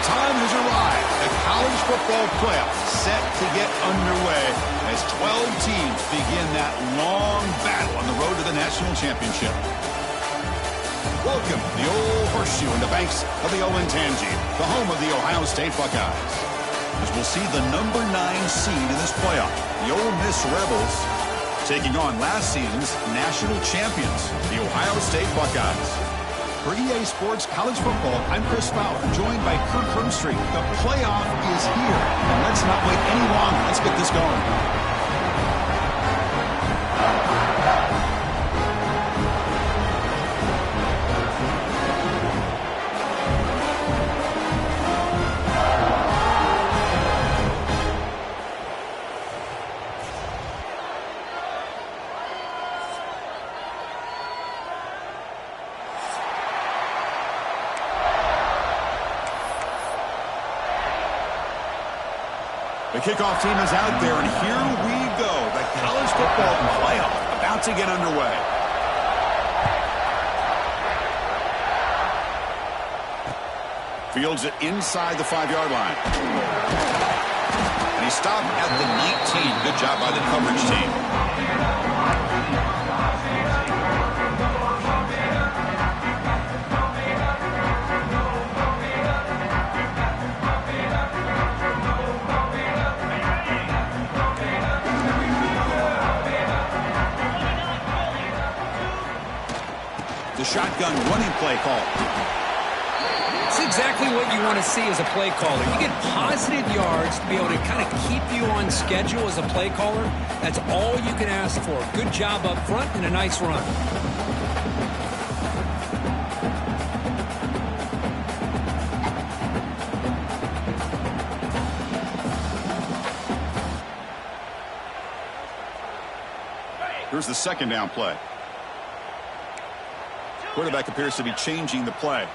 time has arrived. The college football playoffs set to get underway as 12 teams begin that long battle on the road to the national championship. Welcome to the Old Horseshoe in the banks of the Olentangy, the home of the Ohio State Buckeyes. As we'll see the number 9 seed in this playoff, the Ole Miss Rebels, taking on last season's national champions, the Ohio State Buckeyes. For EA Sports College Football, I'm Chris Fowler, joined by Kirk Herbstreit. The playoff is here, and let's not wait any longer. Let's get this going. The kickoff team is out there, and here we go. The college football playoff about to get underway. Fields it inside the 5-yard line. And he stopped at the 19. Good job by the coverage team. Shotgun running play call. It's exactly what you want to see as a play caller. You get positive yards to be able to kind of keep you on schedule as a play caller. That's all you can ask for. Good job up front and a nice run. Here's the second down play. Quarterback appears to be changing the play.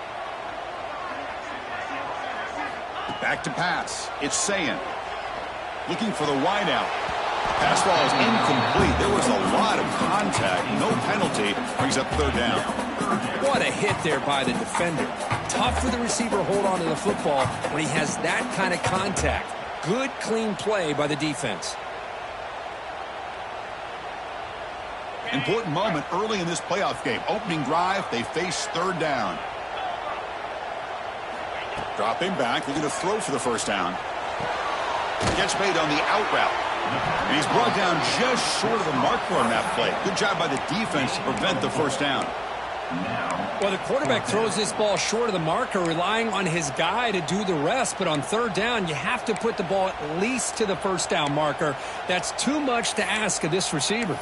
Back to pass. It's Sayin. Looking for the wideout. Pass ball is incomplete. There was a lot of contact. No penalty. Brings up third down. What a hit there by the defender. Tough for the receiver to hold on to the football when he has that kind of contact. Good, clean play by the defense. Important moment early in this playoff game. Opening drive, they face third down. Dropping back, looking to throw for the first down. Gets made on the out route. And he's brought down just short of the marker on that play. Good job by the defense to prevent the first down. Well, the quarterback throws this ball short of the marker, relying on his guy to do the rest. But on third down, you have to put the ball at least to the first down marker. That's too much to ask of this receiver.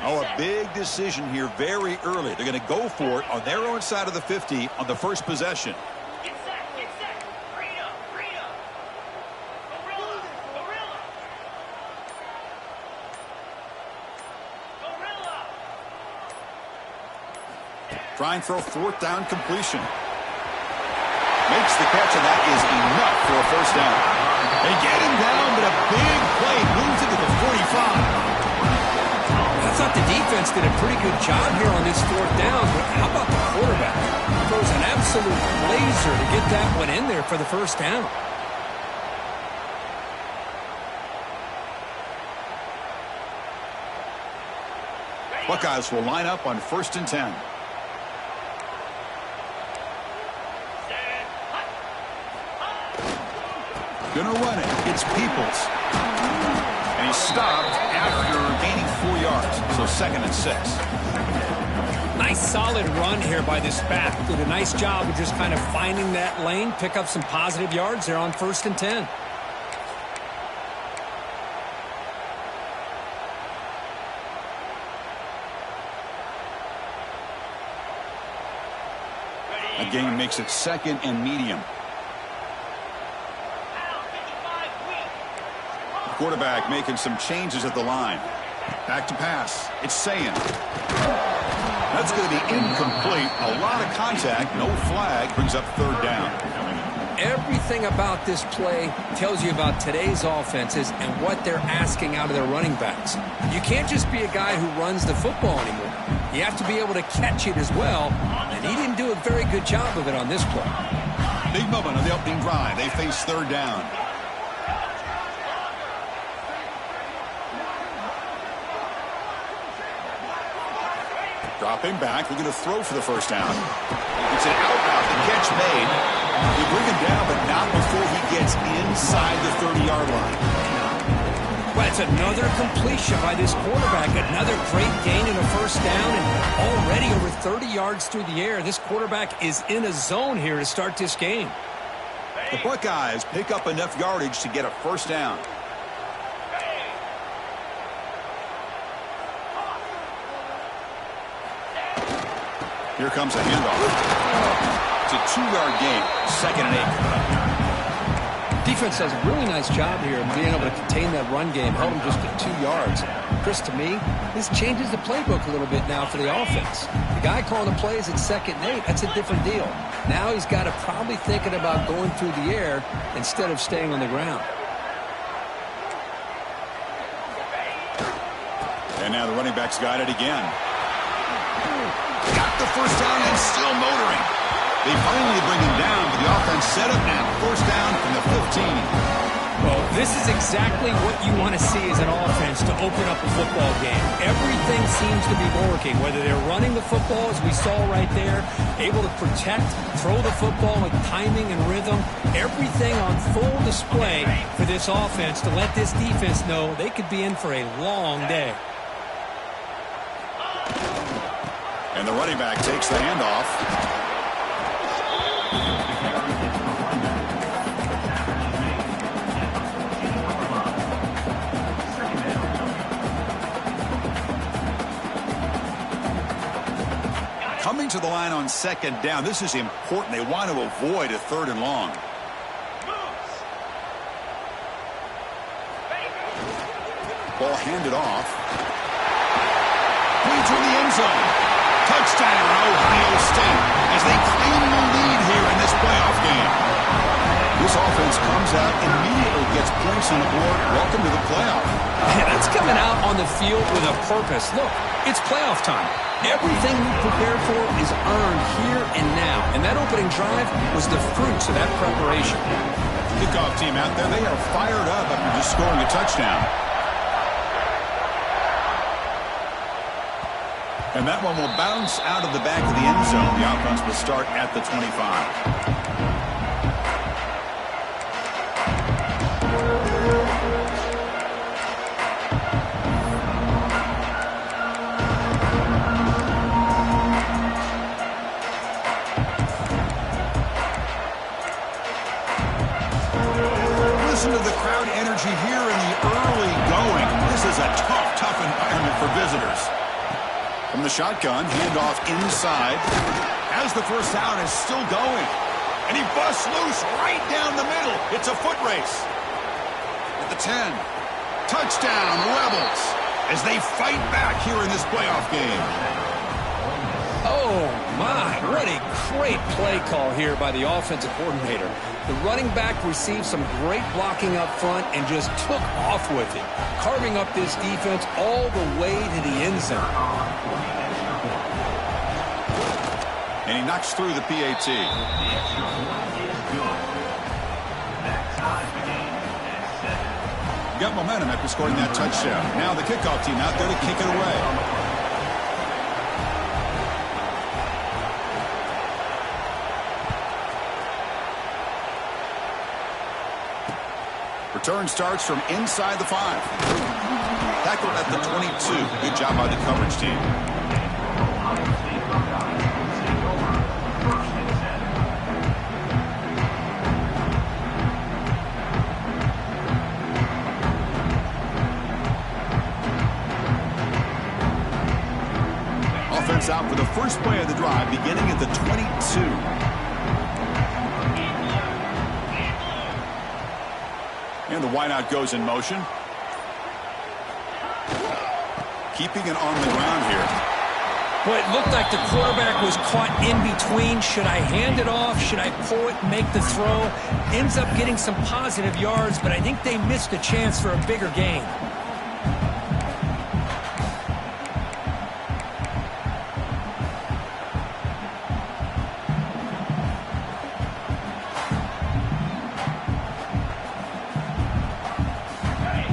Oh, a big decision here very early. They're going to go for it on their own side of the 50 on the first possession. Get set. Freedom. Gorilla. Try and throw fourth down completion. Makes the catch, and that is enough for a first down. They get him down, but a big play moves into the 45. I thought the defense did a pretty good job here on this fourth down, but how about the quarterback? He throws an absolute laser to get that one in there for the first down. Buckeyes will line up on 1st and 10. Gonna run it. It's Peoples. And he stopped after gaining 4 yards. So 2nd and 6. Nice solid run here by this back. Did a nice job of just kind of finding that lane, pick up some positive yards there on 1st and 10. A gain makes it 2nd and medium. Quarterback making some changes at the line. Back to pass. It's Sayin. That's going to be incomplete. A lot of contact, no flag, brings up third down. Everything about this play tells you about today's offenses and what they're asking out of their running backs. You can't just be a guy who runs the football anymore. You have to be able to catch it as well, and he didn't do a very good job of it on this play. Big moment on the opening drive. They face third down. Dropping back, we're going to throw for the first down. It's an out-route, the catch made. They bring him down, but not before he gets inside the 30-yard line. Well, it's another completion by this quarterback. Another great gain in a first down, and already over 30 yards through the air. This quarterback is in a zone here to start this game. The Buckeyes pick up enough yardage to get a first down. Here comes a handoff. It's a 2-yard gain. 2nd and 8. Defense does a really nice job here of being able to contain that run game. Held him just at 2 yards. Chris, to me, this changes the playbook a little bit now for the offense. The guy calling the plays at 2nd and 8, that's a different deal. Now he's got to probably thinking about going through the air instead of staying on the ground. And now the running back's got it again. Got the first down and still motoring. They finally bring him down, but the offense set up now. First down from the 15. Well, this is exactly what you want to see as an offense to open up a football game. Everything seems to be working, whether they're running the football, as we saw right there, able to protect, throw the football with timing and rhythm. Everything on full display for this offense to let this defense know they could be in for a long day. And the running back takes the handoff. Coming to the line on 2nd down. This is important. They want to avoid a 3rd and long. Ball handed off. Into the end zone. Touchdown, Ohio State, as they claim the lead here in this playoff game. This offense comes out immediately, gets points on the board. Welcome to the playoff. Yeah, that's coming out on the field with a purpose. Look, it's playoff time. Everything we prepared for is earned here and now. And that opening drive was the fruits of that preparation. Kickoff team out there, they are fired up after just scoring a touchdown. And that one will bounce out of the back of the end zone. The offense will start at the 25. Listen to the crowd energy here in the early going. This is a tough environment for visitors. From the shotgun, handoff inside. As the first down is still going. And he busts loose right down the middle. It's a foot race. At the 10. Touchdown, Rebels. As they fight back here in this playoff game. Oh, my. What a great play call here by the offensive coordinator. The running back received some great blocking up front and just took off with it, carving up this defense all the way to the end zone. And he knocks through the PAT. Got momentum after scoring that touchdown. Now the kickoff team out there to kick it away. Return starts from inside the 5. Tackled at the 22. Good job by the coverage team. Offense out for the first play of the drive, beginning at the 22. And the wideout goes in motion. Keeping it on the ground here. Well, it looked like the quarterback was caught in between. Should I hand it off? Should I pull it and make the throw? Ends up getting some positive yards, but I think they missed a chance for a bigger gain.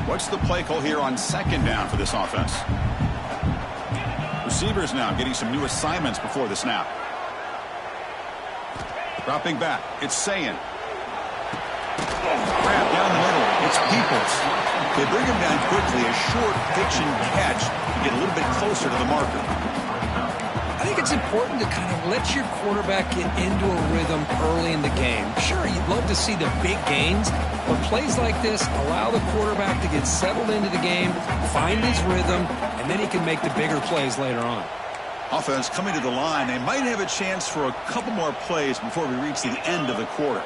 What's the play call here on second down for this offense? Receivers now getting some new assignments before the snap. Dropping back, it's Sayin. Crap down the middle, it's Peoples. They bring him down quickly, a short fiction catch to get a little bit closer to the marker. I think it's important to kind of let your quarterback get into a rhythm early in the game. Sure, you'd love to see the big gains, but plays like this allow the quarterback to get settled into the game, find his rhythm, and then he can make the bigger plays later on. Offense coming to the line. They might have a chance for a couple more plays before we reach the end of the quarter.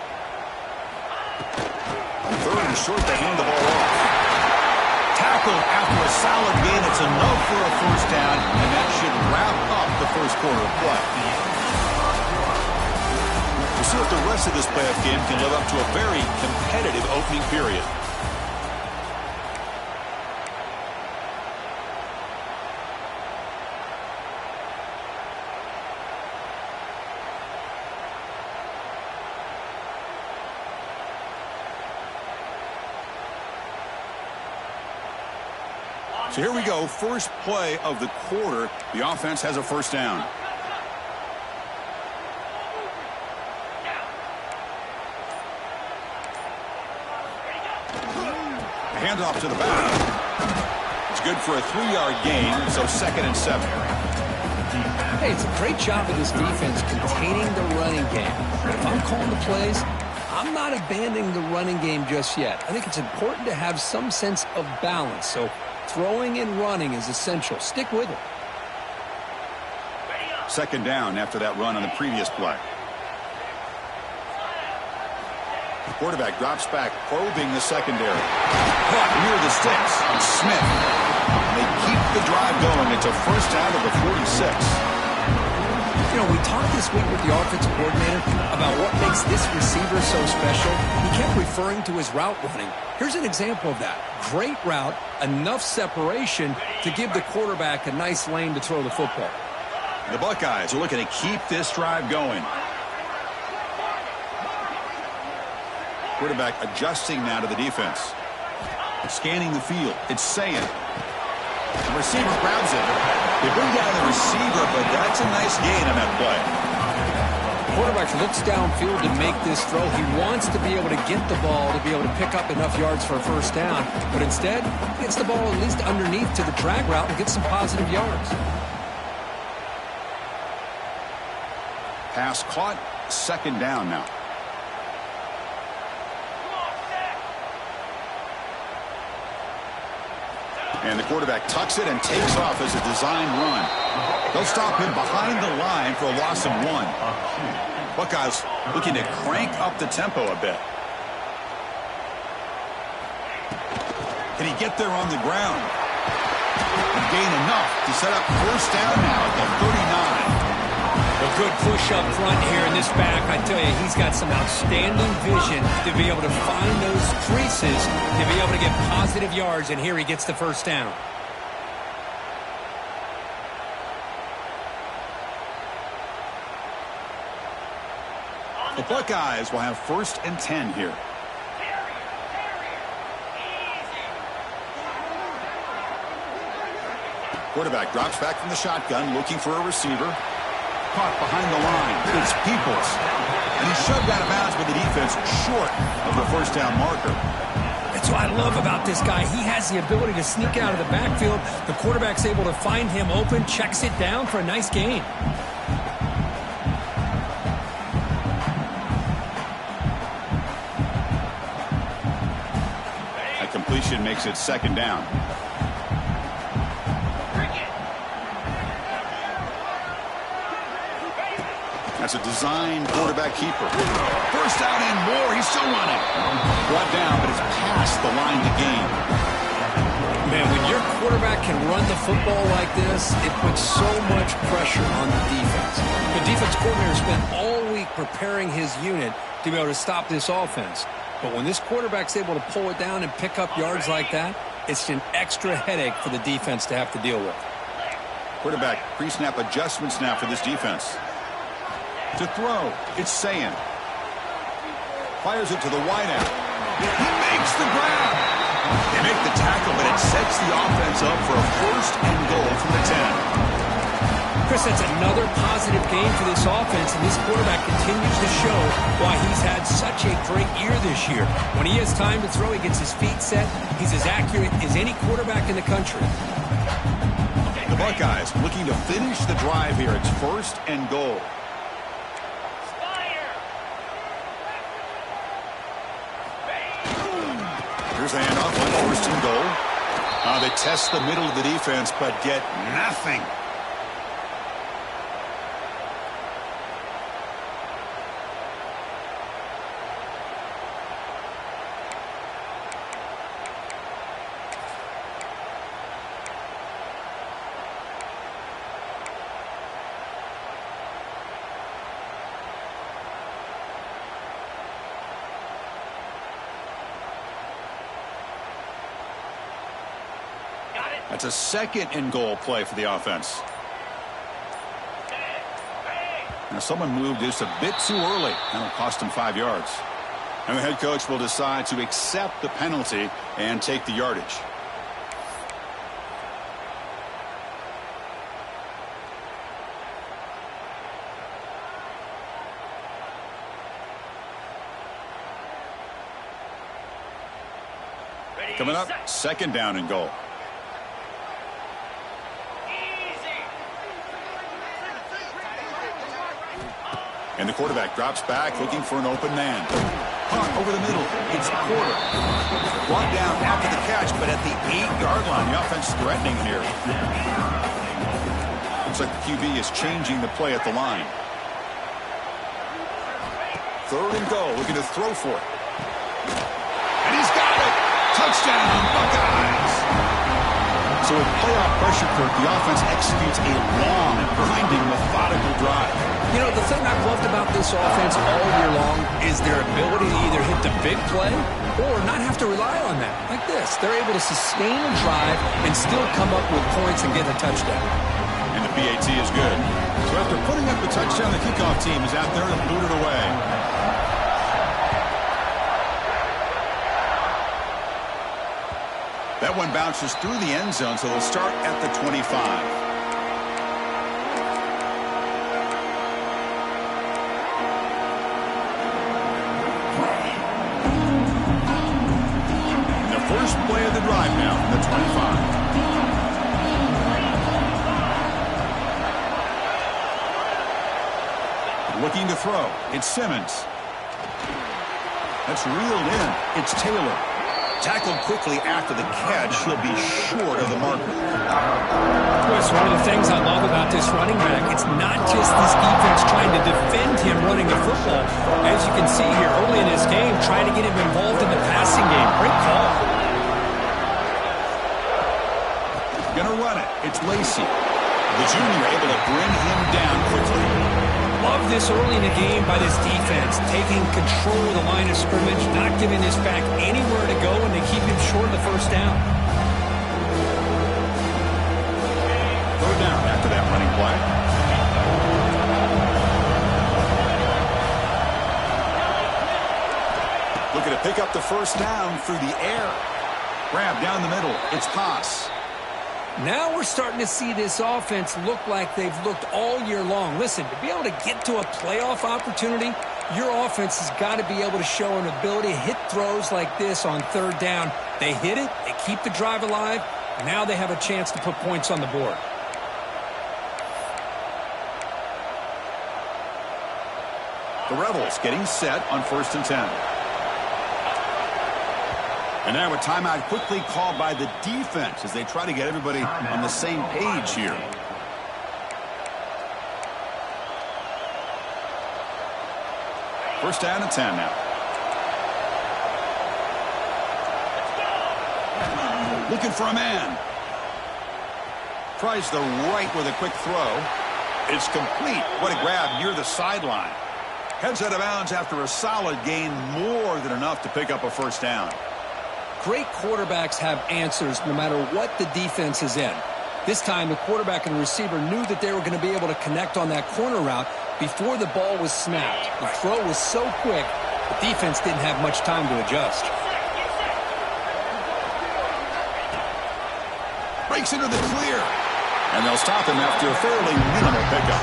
Third and short, they hand the ball off. Tackled after a solid gain. It's enough for a first down, and that should wrap up the first quarter of play. We'll see if the rest of this playoff game can live up to a very competitive opening period. So here we go, first play of the quarter. The offense has a first down. Handoff to the back. It's good for a 3-yard gain, so 2nd and 7. Hey, it's a great job of this defense containing the running game. But if I'm calling the plays, I'm not abandoning the running game just yet. I think it's important to have some sense of balance. So throwing and running is essential. Stick with it. 2nd down after that run on the previous play. The quarterback drops back, probing the secondary. Caught near the sticks. Smith. They keep the drive going. It's a first down of the 46. You know, we talked this week with the offensive coordinator about what makes this receiver so special. He kept referring to his route running. Here's an example of that. Great route, enough separation to give the quarterback a nice lane to throw the football. The Buckeyes are looking to keep this drive going. Quarterback adjusting now to the defense. Scanning the field. It's Sayin. The receiver grabs it. They bring down the receiver, but that's a nice gain on that play. Quarterback looks downfield to make this throw. He wants to be able to get the ball to be able to pick up enough yards for a first down, but instead gets the ball at least underneath to the drag route and gets some positive yards. Pass caught. 2nd down now. And the quarterback tucks it and takes off as a designed run. They'll stop him behind the line for a loss of 1. Buckeyes looking to crank up the tempo a bit. Can he get there on the ground? And gain enough to set up first down now at the 39. A good push up front here in this back. I tell you, he's got some outstanding vision to be able to find those creases, to be able to get positive yards, and here he gets the first down. The Buckeyes will have 1st and 10 here. Quarterback drops back from the shotgun, looking for a receiver. Caught behind the line. It's Peoples. And he's shoved out of bounds with the defense short of the first down marker. That's what I love about this guy. He has the ability to sneak out of the backfield. The quarterback's able to find him open, checks it down for a nice gain. That completion makes it 2nd down. That's a designed quarterback keeper. First down and more. He's still running. Brought down, but it's past the line to gain. Man, when your quarterback can run the football like this, it puts so much pressure on the defense. The defense coordinator spent all week preparing his unit to be able to stop this offense. But when this quarterback's able to pull it down and pick up yards like that, it's an extra headache for the defense to have to deal with. Quarterback pre-snap adjustments now for this defense. To throw, it's Sayan. Fires it to the wideout. He makes the grab. They make the tackle, but it sets the offense up for a first and goal from the 10. Chris, that's another positive game for this offense, and this quarterback continues to show why he's had such a great year this year. When he has time to throw, he gets his feet set. He's as accurate as any quarterback in the country. The Buckeyes looking to finish the drive here. It's first and goal. Here's the handoff on first and goal. They test the middle of the defense, but get nothing. That's a second and goal play for the offense. Now someone moved just a bit too early. That'll cost him 5 yards. And the head coach will decide to accept the penalty and take the yardage. Coming up, second down and goal. And the quarterback drops back, looking for an open man. Caught over the middle. It's Porter. Brought down after the catch, but at the 8-yard line, the offense threatening here. Looks like the QB is changing the play at the line. Third and goal, looking to throw for it. And he's got it! Touchdown, Buckeyes! So with playoff pressure, Kirk, the offense executes a long, grinding, methodical drive. You know, the thing I've loved about this offense all year long is their ability to either hit the big play or not have to rely on that. Like this. They're able to sustain a drive and still come up with points and get a touchdown. And the PAT is good. So after putting up a touchdown, the kickoff team is out there and boot it away. That one bounces through the end zone, so they'll start at the 25. Play of the drive now from the 25. Looking to throw. It's Simmons. That's reeled in. It's Taylor. Tackled quickly after the catch. He'll be short of the marker. Chris, one of the things I love about this running back, it's not just this defense trying to defend him running the football. As you can see here early in this game, trying to get him involved in the passing game. Great call. Gonna run it. It's Lacey. The junior able to bring him down quickly. Love this early in the game by this defense, taking control of the line of scrimmage, not giving this back anywhere to go, and they keep him short of the first down. Third down after that running play. Looking to pick up the first down through the air. Grab down the middle. It's Haas. Now we're starting to see this offense look like they've looked all year long. Listen, to be able to get to a playoff opportunity, your offense has got to be able to show an ability to hit throws like this on third down. They hit it, they keep the drive alive, now they have a chance to put points on the board. The Rebels getting set on 1st and 10. And now a timeout quickly called by the defense as they try to get everybody on the same page here. First down and 10 now. Looking for a man. Tries the right with a quick throw. It's complete. What a grab near the sideline. Heads out of bounds after a solid gain, more than enough to pick up a first down. Great quarterbacks have answers no matter what the defense is in. This time, the quarterback and the receiver knew that they were going to be able to connect on that corner route before the ball was snapped. The throw was so quick, the defense didn't have much time to adjust. Breaks into the clear. And they'll stop him after a fairly minimal pickup.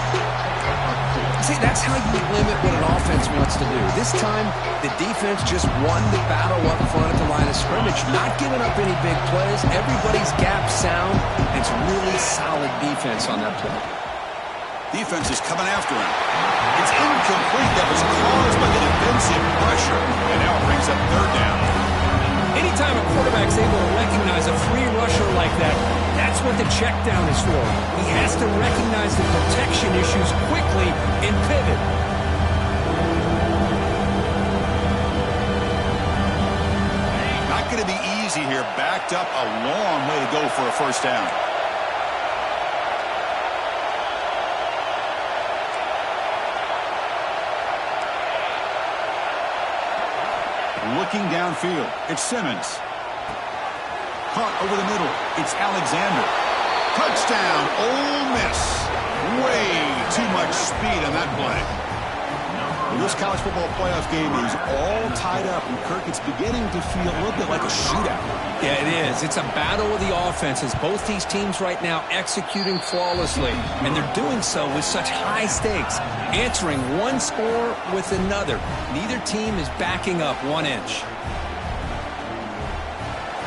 See, that's how you limit what an offense wants to do. This time, the defense just won the battle up front at the line of scrimmage, not giving up any big plays. Everybody's gap sound. It's really solid defense on that play. Defense is coming after him. It's incomplete. That was caused by the defensive pressure. And now it brings up third down. Anytime a quarterback's able to recognize a free rusher like that, that's what the check down is for. He has to recognize the protection issues quickly and pivot. Not going to be easy here. Backed up a long way to go for a first down. Looking downfield, it's Simmons. Caught over the middle, it's Alexander. Touchdown, Ole Miss. Way too much speed on that play. Well, this college football playoff game is all tied up, and Kirk, it's beginning to feel a little bit like a shootout. Yeah, it is. It's a battle of the offenses. Both these teams right now executing flawlessly, and they're doing so with such high stakes, answering one score with another. Neither team is backing up 1 inch.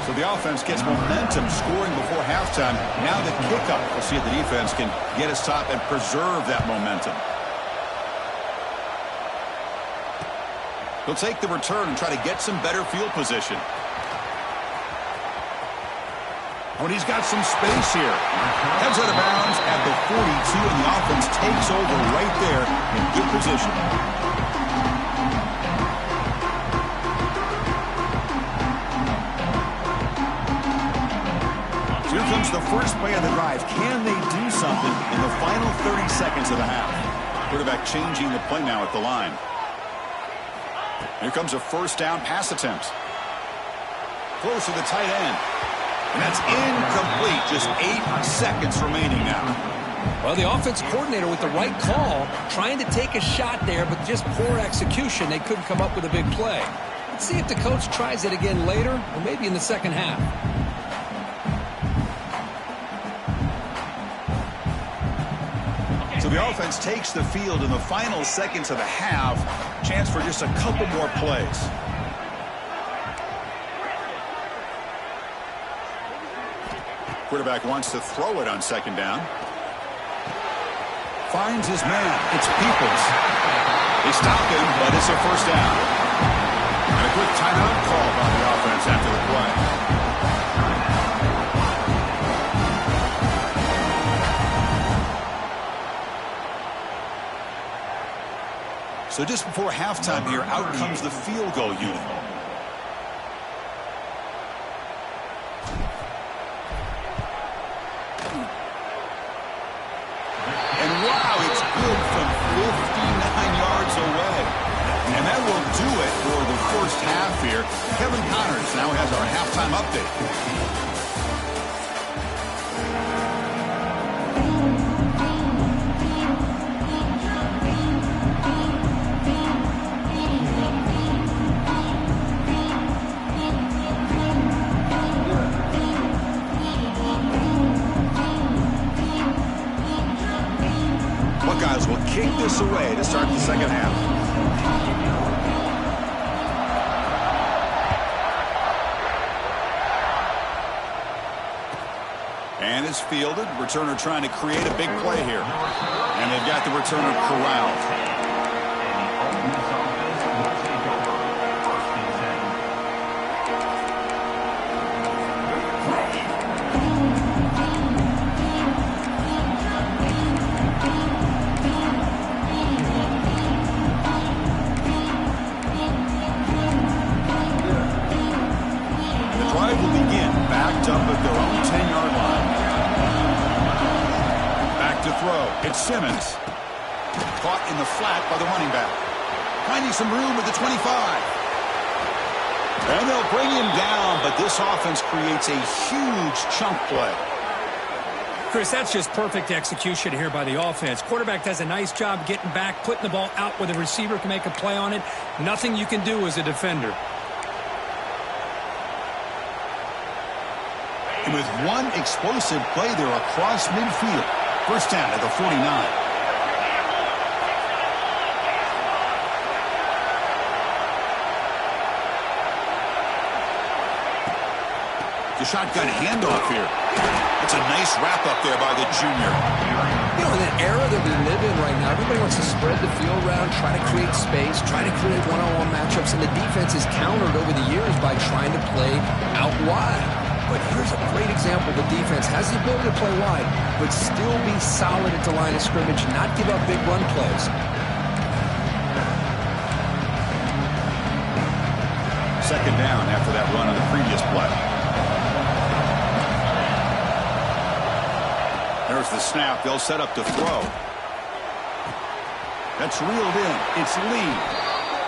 So the offense gets momentum, scoring before halftime. Now the kickoff. We'll see if the defense can get us top and preserve that momentum. He'll take the return and try to get some better field position. When he's got some space here. Heads out of bounds at the 42, and the offense takes over right there in good position. So here comes the first play of the drive. Can they do something in the final 30 seconds of the half? Quarterback changing the play now at the line. Here comes a first down pass attempt. Close to the tight end. And that's incomplete. Just 8 seconds remaining now. Well, the offense coordinator with the right call, trying to take a shot there, but just poor execution. They couldn't come up with a big play. Let's see if the coach tries it again later, or maybe in the second half. So the offense takes the field in the final seconds of the half. Chance for just a couple more plays. Quarterback wants to throw it on second down. Finds his man. It's Peoples. They stopped him, but it's a first down. And a quick timeout call by the offense after the play. So just before halftime here, out comes the field goal unit. And wow, it's good from 59 yards away. And that will do it for the first half here. Kevin Connors now has our halftime update. Buckeyes will kick this away to start the second half. And it's fielded. Returner trying to create a big play here. And they've got the returner corralled. Up caught in the flat by the running back. Finding some room at the 25. And they'll bring him down, but this offense creates a huge chunk play. Chris, that's just perfect execution here by the offense. Quarterback does a nice job getting back, putting the ball out where the receiver can make a play on it. Nothing you can do as a defender. And with one explosive play there across midfield. First down at the 49. The shotgun handoff here. It's a nice wrap-up there by the junior. You know, in the era that we live in right now, everybody wants to spread the field around, try to create space, try to create one-on-one matchups, and the defense is countered over the years by trying to play out wide. But here's a great example. The defense has the ability to play wide, but still be solid at the line of scrimmage, not give up big run plays. Second down after that run on the previous play. There's the snap. They'll set up to throw. That's reeled in. It's Lee.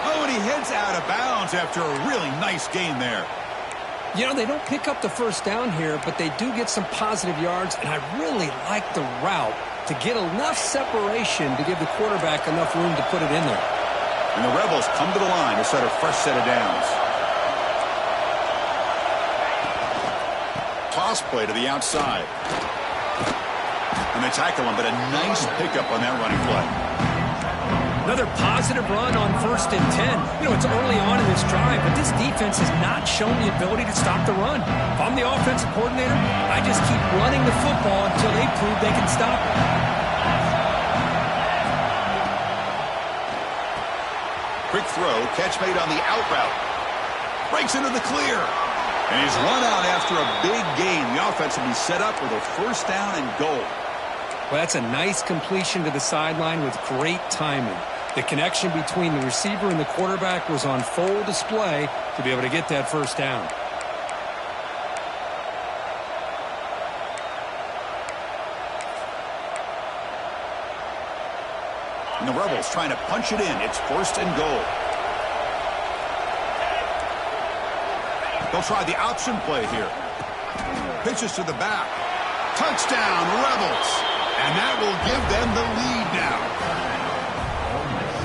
Oh, and he heads out of bounds after a really nice gain there. You know, they don't pick up the first down here, but they do get some positive yards, and I really like the route to get enough separation to give the quarterback enough room to put it in there. And the Rebels come to the line to set a fresh set of downs. Toss play to the outside. And they tackle him, but a nice pickup on that running play. Another positive run on 1st and 10. You know, it's early on in this drive, but this defense has not shown the ability to stop the run. If I'm the offensive coordinator, I just keep running the football until they prove they can stop it. Quick throw, catch made on the out route. Breaks into the clear. And he's run out after a big gain. The offense will be set up with a first down and goal. Well, that's a nice completion to the sideline with great timing. The connection between the receiver and the quarterback was on full display to be able to get that first down. And the Rebels trying to punch it in. It's 1st and goal. They'll try the option play here. Pitches to the back. Touchdown, Rebels. And that will give them the lead now.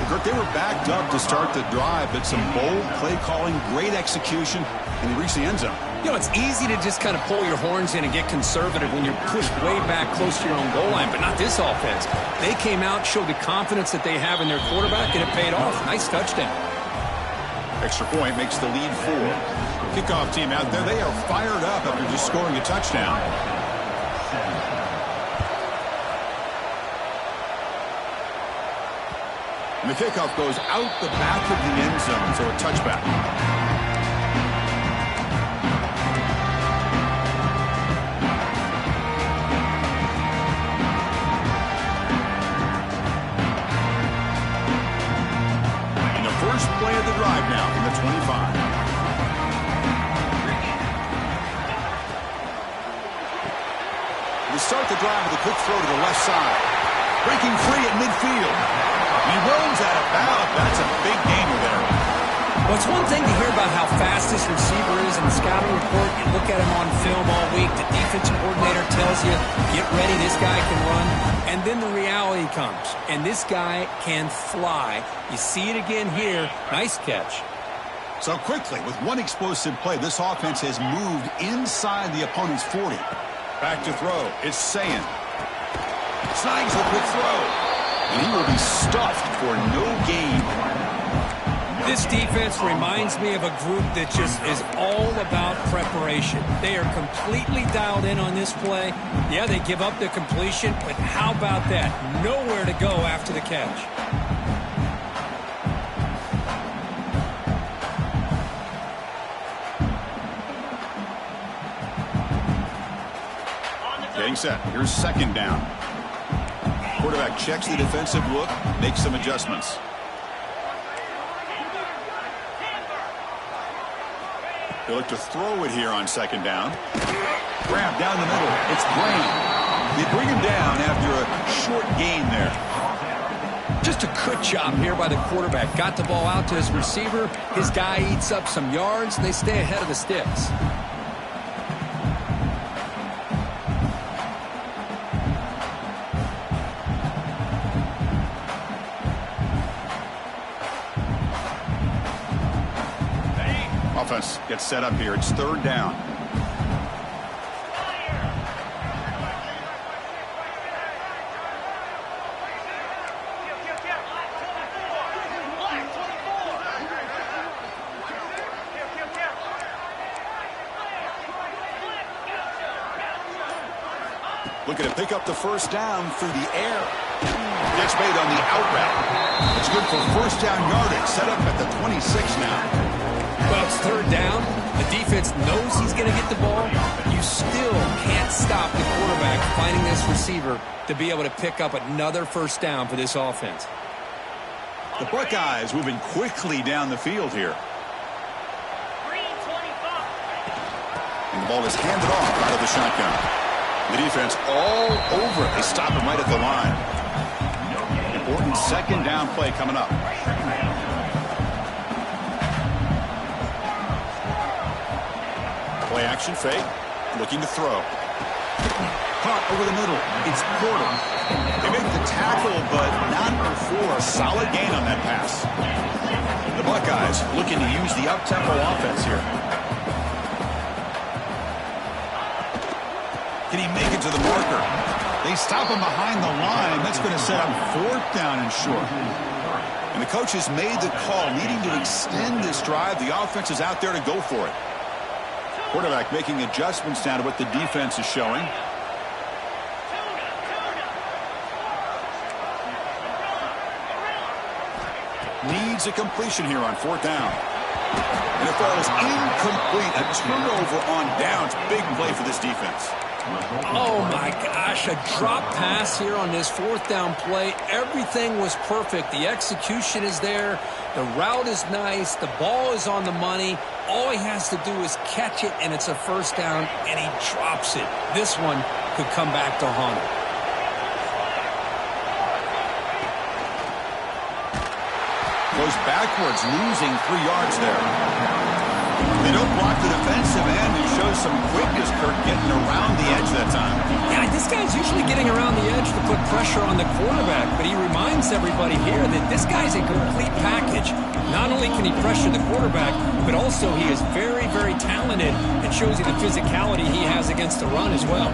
Kirk, they were backed up to start the drive, but some bold play calling, great execution, and they reached the end zone. You know, it's easy to just kind of pull your horns in and get conservative when you're pushed way back close to your own goal line, but not this offense. They came out, showed the confidence that they have in their quarterback, and it paid off. Nice touchdown. Extra point makes the lead 4. Kickoff team out there, they are fired up after just scoring a touchdown. And the kickoff goes out the back of the end zone, so a touchback. And the first play of the drive now from the 25. They start the drive with a quick throw to the left side. Breaking free at midfield. He runs out of bounds. That's a big gainer there. Well, it's one thing to hear about how fast this receiver is in the scouting report. You look at him on film all week. The defensive coordinator tells you, get ready, this guy can run. And then the reality comes. And this guy can fly. You see it again here. Nice catch. So quickly, with one explosive play, this offense has moved inside the opponent's 40. Back to throw. It's Sayin. Snags the quick throw. And he will be stuffed for no gain. This defense reminds me of a group that just is all about preparation. They are completely dialed in on this play. Yeah, they give up the completion, but how about that? Nowhere to go after the catch. Getting set. Here's second down. Quarterback checks the defensive look, makes some adjustments. They look to throw it here on second down. Grab down the middle. It's Blaine. They bring him down after a short gain there. Just a good job here by the quarterback. Got the ball out to his receiver. His guy eats up some yards, and they stay ahead of the sticks. Offense gets set up here. It's third down. Looking to pick up the first down through the air. It's made on the out route. It's good for first down yardage. Set up at the 26 now. Well, it's third down. The defense knows he's going to get the ball. You still can't stop the quarterback finding this receiver to be able to pick up another first down for this offense. The Buckeyes moving quickly down the field here. And the ball is handed off out of the shotgun. The defense all over it. They stop him right at the line. Important second down play coming up. Play action fake. Looking to throw. Caught over the middle. It's Porter. They make the tackle, but not before a solid gain on that pass. The Buckeyes looking to use the up-tempo offense here. Can he make it to the marker? They stop him behind the line. That's going to set up fourth down and short. And the coach has made the call, needing to extend this drive. The offense is out there to go for it. Quarterback making adjustments down to what the defense is showing. Needs a completion here on fourth down. And it falls incomplete. A turnover on downs. Big play for this defense. Oh, my gosh, a drop pass here on this fourth down play. Everything was perfect. The execution is there. The route is nice. The ball is on the money. All he has to do is catch it, and it's a first down, and he drops it. This one could come back to haunt him. Goes backwards, losing 3 yards there. They don't block the defensive end and show some quickness, Kirk, getting around the edge that time. Yeah, this guy's usually getting around the edge to put pressure on the quarterback, but he reminds everybody here that this guy's a complete package. Not only can he pressure the quarterback, but also he is very, very talented and shows you the physicality he has against the run as well.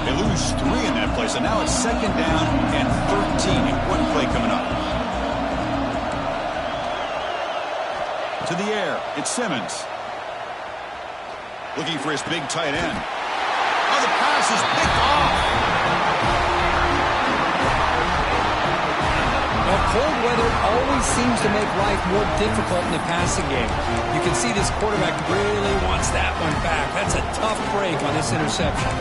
They lose 3 in that play, so now it's second down and 13. Important play coming up. To the air, it's Simmons. Looking for his big tight end. Oh, the pass is picked off. Well, cold weather always seems to make life more difficult in the passing game. You can see this quarterback really wants that one back. That's a tough break on this interception.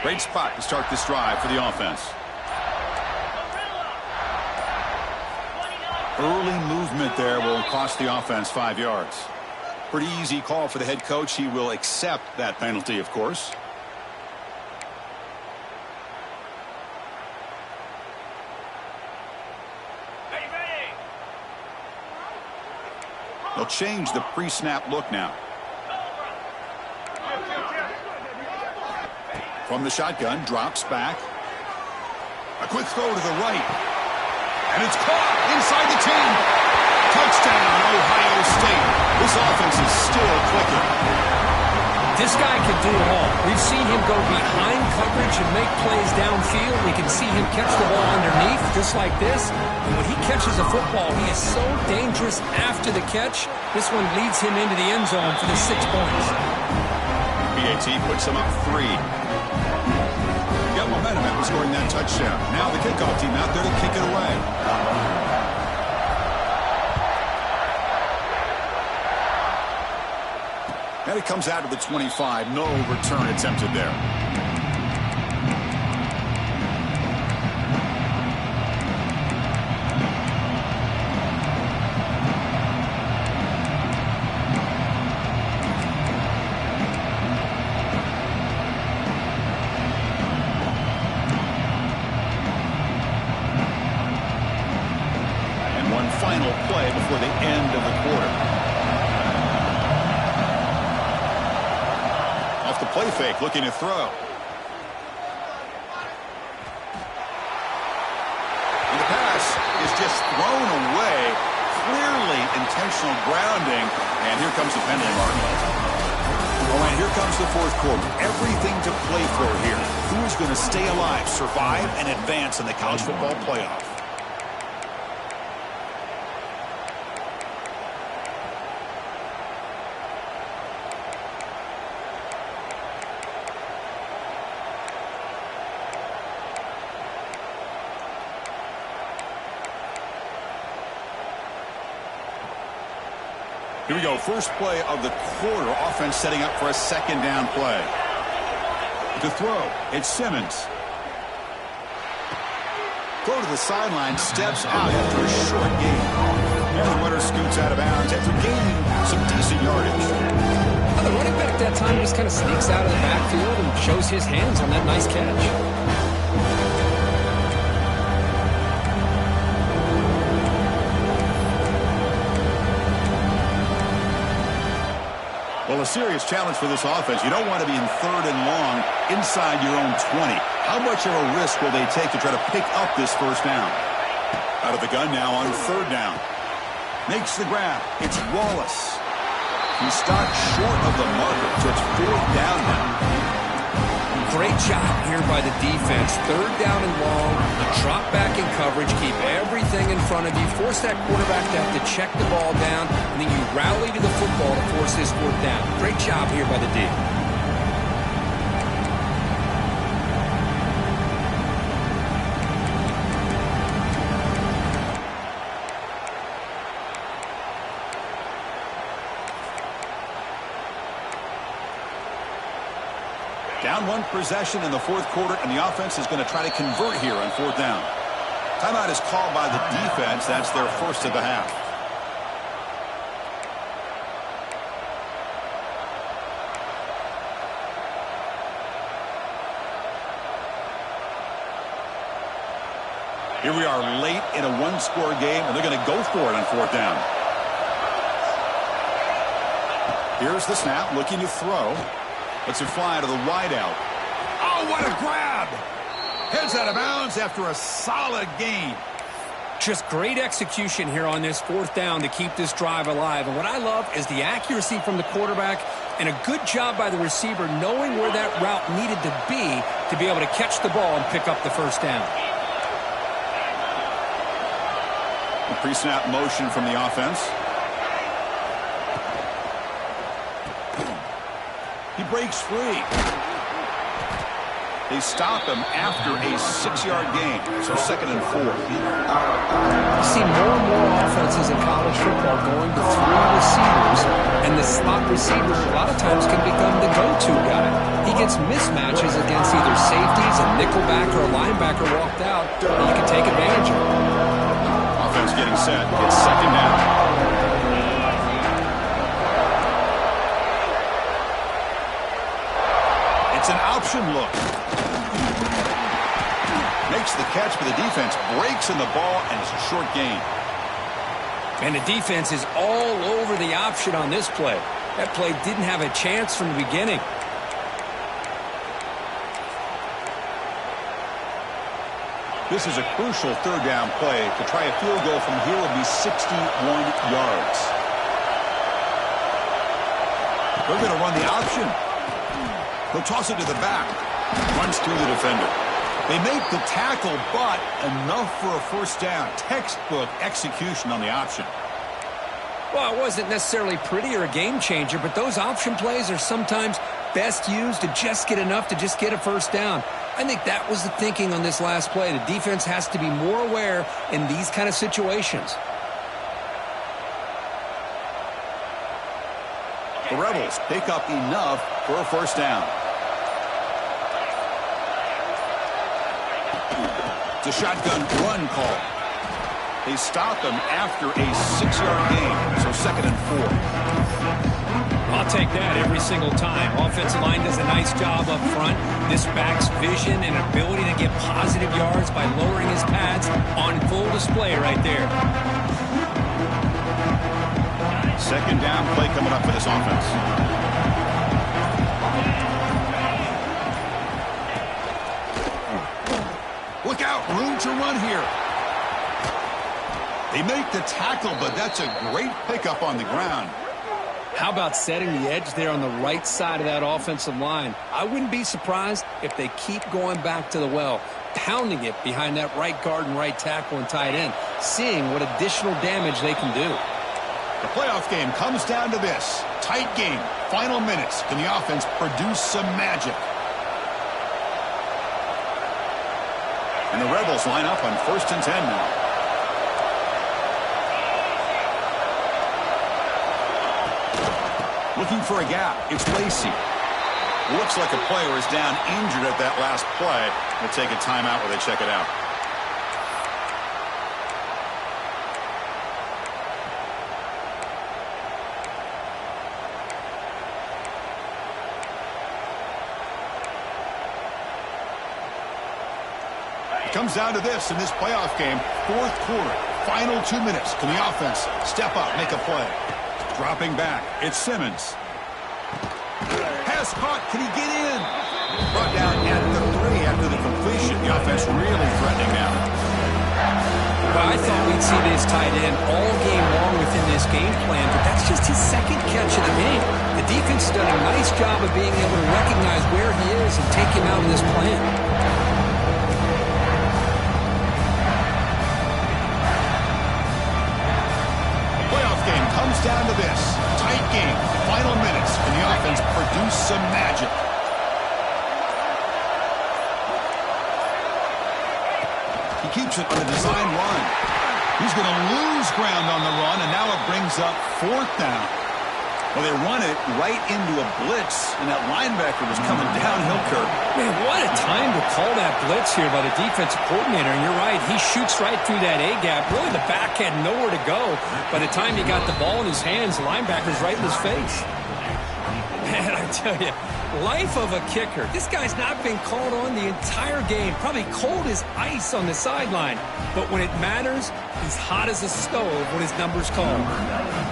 Great spot to start this drive for the offense. Early movement there will cost the offense 5 yards. Pretty easy call for the head coach. He will accept that penalty, of course. They'll change the pre-snap look now. From the shotgun, drops back. A quick throw to the right. And it's caught inside the 10. Touchdown, Ohio State. This offense is still clicking. This guy can do it all. We've seen him go behind coverage and make plays downfield. We can see him catch the ball underneath, just like this. And when he catches a football, he is so dangerous after the catch. This one leads him into the end zone for the 6 points. PAT puts him up 3. Got momentum after scoring that touchdown. Now the kickoff team out there to kick it away. And it comes out to the 25. No return attempted there. before the end of the quarter. Off the play fake, looking to throw. And the pass is just thrown away. Clearly intentional grounding. And here comes the penalty mark. All right, here comes the fourth quarter. Everything to play for here. Who is going to stay alive, survive, and advance in the college football playoff? Here we go. First play of the quarter. Offense setting up for a second down play. To throw, it's Simmons. Throw to the sideline, steps out after a short gain. And the runner scoots out of bounds after gaining some decent yardage. The running back that time just kind of sneaks out of the backfield and shows his hands on that nice catch. Well, a serious challenge for this offense. You don't want to be in third and long inside your own 20. How much of a risk will they take to try to pick up this first down? Out of the gun now on third down. Makes the grab. It's Wallace. He stopped short of the marker, so it's fourth down now. Great job here by the defense. Third down and long. Drop back in coverage. Keep everything in front of you. Force that quarterback to have to check the ball down. And then you rally to the football to force this fourth down. Great job here by the D. Down one possession in the fourth quarter, and the offense is going to try to convert here on fourth down. Timeout is called by the defense. That's their first of the half. Here we are late in a one-score game, and they're going to go for it on fourth down. Here's the snap, looking to throw. Lets it fly to the wideout. Oh, what a grab! Heads out of bounds after a solid gain. Just great execution here on this fourth down to keep this drive alive. And what I love is the accuracy from the quarterback and a good job by the receiver knowing where that route needed to be able to catch the ball and pick up the first down. A pre-snap motion from the offense. He breaks free. They stop him after a 6-yard gain, so second and 4. You see more and more offenses in college football going to 3 receivers, and the slot receiver a lot of times can become the go-to guy. He gets mismatches against either safeties, a nickelback, or a linebacker walked out, and you can take advantage of it. Offense getting set. It's second down. It's an option look. Makes the catch, but the defense breaks in the ball, and it's a short gain. And the defense is all over the option on this play. That play didn't have a chance from the beginning. This is a crucial third down play. To try a field goal from here will be 61 yards. They're going to run the option. He'll toss it to the back. Runs through the defender. They make the tackle, but enough for a first down. Textbook execution on the option. Well, it wasn't necessarily pretty or a game changer, but those option plays are sometimes best used to just get enough to just get a first down. I think that was the thinking on this last play. The defense has to be more aware in these kind of situations. The Rebels pick up enough for a first down. It's a shotgun run call. They stop him after a 6-yard gain, so second and 4. I'll take that every single time. Offensive line does a nice job up front. This back's vision and ability to get positive yards by lowering his pads on full display right there. Second down play coming up for this offense. Look out, room to run here. They make the tackle, but that's a great pickup on the ground. How about setting the edge there on the right side of that offensive line? I wouldn't be surprised if they keep going back to the well, pounding it behind that right guard and right tackle and tight end, seeing what additional damage they can do. The playoff game comes down to this. Tight game, final minutes. Can the offense produce some magic? And the Rebels line up on 1st and 10 now. Looking for a gap. It's Lacy. Looks like a player is down injured at that last play. We'll take a timeout where they check it out. Comes down to this in this playoff game. 4th quarter, final 2 minutes. Can the offense step up, make a play? Dropping back, it's Simmons. Pass caught, can he get in? Brought down at the 3 after the completion. The offense really threatening now. Well, I thought we'd see this tight end all game long within this game plan, but that's just his second catch of the game. The defense has done a nice job of being able to recognize where he is and take him out of this plan. Comes down to this. Tight game. Final minutes. Can the offense produce some magic? He keeps it on the design run. He's going to lose ground on the run, and now it brings up 4th down. Well, they run it right into a blitz, and that linebacker was coming downhill, Kirk. Man, what a time to call that blitz here by the defensive coordinator. And you're right, he shoots right through that A-gap. Really, the back had nowhere to go. By the time he got the ball in his hands, the linebacker's right in his face. Man, I tell you, life of a kicker. This guy's not been called on the entire game. Probably cold as ice on the sideline. But when it matters, he's hot as a stove when his number's called.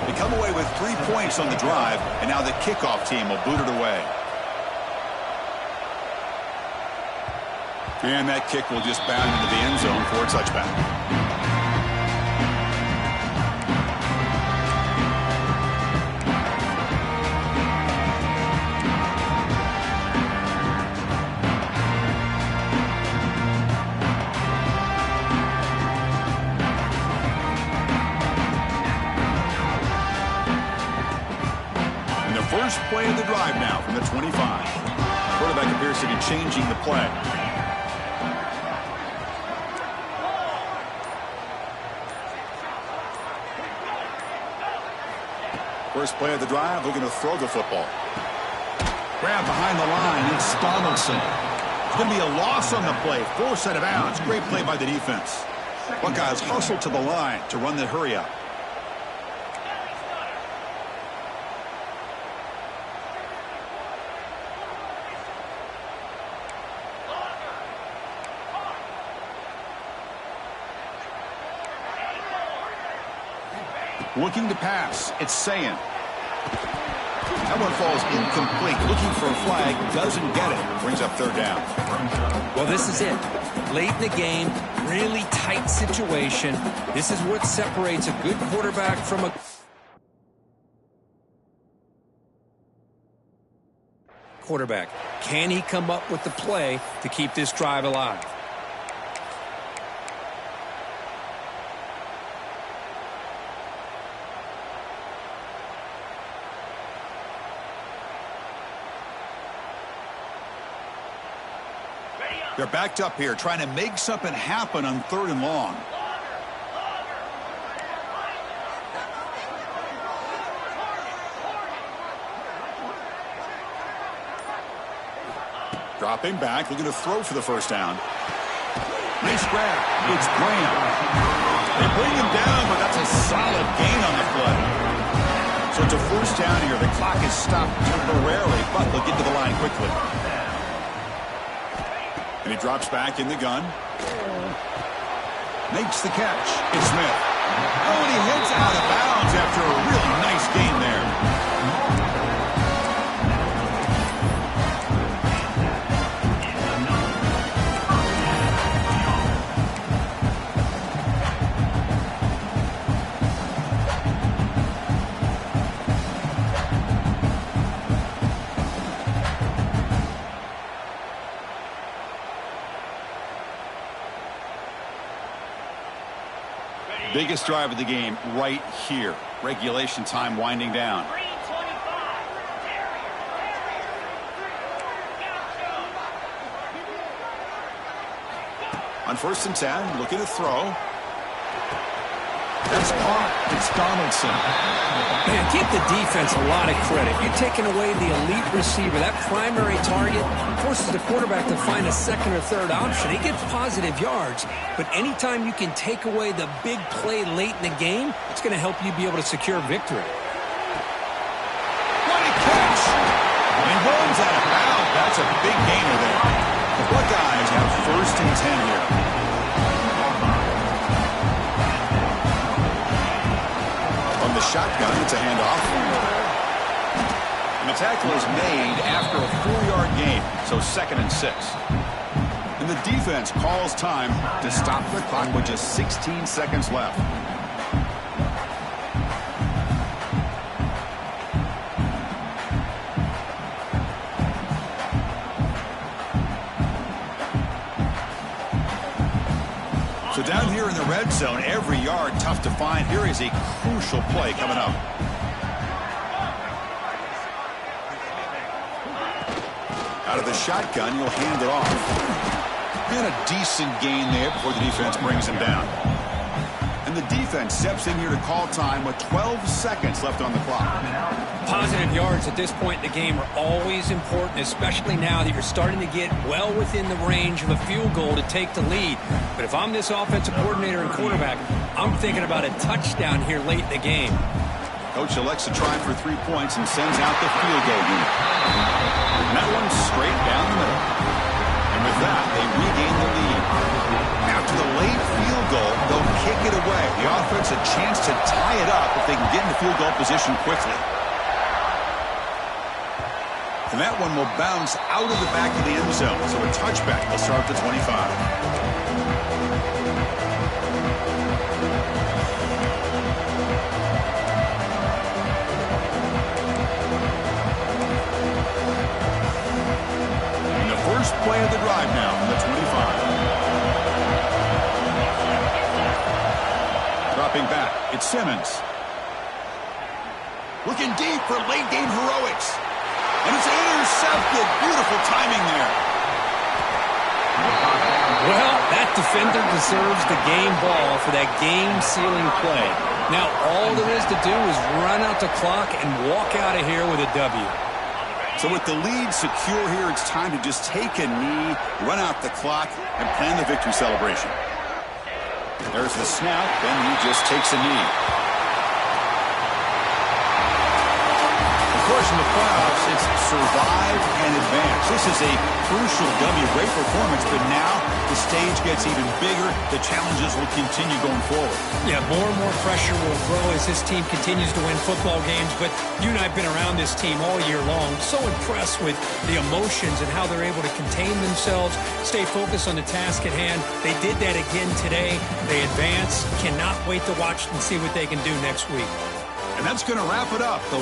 They come away with 3 points on the drive, and now the kickoff team will boot it away. And that kick will just bound into the end zone for a touchback. First play of the drive now from the 25. Quarterback appears to be changing the play. First play of the drive, looking to throw the football. Grab behind the line, it's Donaldson. It's going to be a loss on the play. Full set of bounds. Great play by the defense. Buckeyes hustle to the line to run the hurry up. Looking to pass. It's Sayin. That one falls incomplete. Looking for a flag. Doesn't get it. Brings up 3rd down. Well, this is it. Late in the game, really tight situation. This is what separates a good quarterback from a quarterback. Can he come up with the play to keep this drive alive? They're backed up here, trying to make something happen on 3rd and long. Dropping back, looking to throw for the 1st down. Nice grab. It's Graham. They bring him down, but that's a solid gain on the play. So it's a 1st down here. The clock is stopped temporarily, but they'll get to the line quickly. And he drops back in the gun. Makes the catch. It's Smith. Oh, and he heads out of bounds after a really nice gain there. Biggest drive of the game right here. Regulation time winding down. 3:25. On 1st and 10, looking to throw. That's caught. It's Donaldson. Man, give the defense a lot of credit. You're taking away the elite receiver. That primary target forces the quarterback to find a second or third option. He gets positive yards, but anytime you can take away the big play late in the game, it's going to help you be able to secure victory. What a catch! And Holmes out of bounds. That's a big gainer there. The Buckeyes have 1st and 10 here. From the shotgun, it's a handoff. And the tackle is made after a 4-yard gain, so 2nd and 6. And the defense calls time to stop the clock with just 16 seconds left. So down here in the red zone, every yard tough to find. Here is a crucial play coming up. Out of the shotgun, you'll hand it off. And a decent gain there before the defense brings him down. And the defense steps in here to call time with 12 seconds left on the clock. Positive yards at this point in the game are always important, especially now that you're starting to get well within the range of a field goal to take the lead. But if I'm this offensive coordinator and quarterback, I'm thinking about a touchdown here late in the game. Coach elects to try for 3 points and sends out the field goal unit. And that one's straight down the middle. And with that, they regain the lead. After the late field goal, they'll kick it away. The offense a chance to tie it up if they can get in the field goal position quickly. And that one will bounce out of the back of the end zone. So a touchback will start at the 25. First play of the drive now from the 25. Dropping back, it's Simmons. Looking deep for late game heroics. And it's intercepted. Beautiful timing there. Well, that defender deserves the game ball for that game-sealing play. Now, all there is to do is run out the clock and walk out of here with a W. So with the lead secure here, it's time to just take a knee, run out the clock, and plan the victory celebration. There's the snap, and he just takes a knee. Of course, in the playoffs, it's survive and advance. This is a crucial W. Great performance, but now the stage gets even bigger. The challenges will continue going forward. Yeah, more and more pressure will grow as this team continues to win football games, but you and I have been around this team all year long. So impressed with the emotions and how they're able to contain themselves, stay focused on the task at hand. They did that again today. They advance. Cannot wait to watch and see what they can do next week. And that's going to wrap it up. The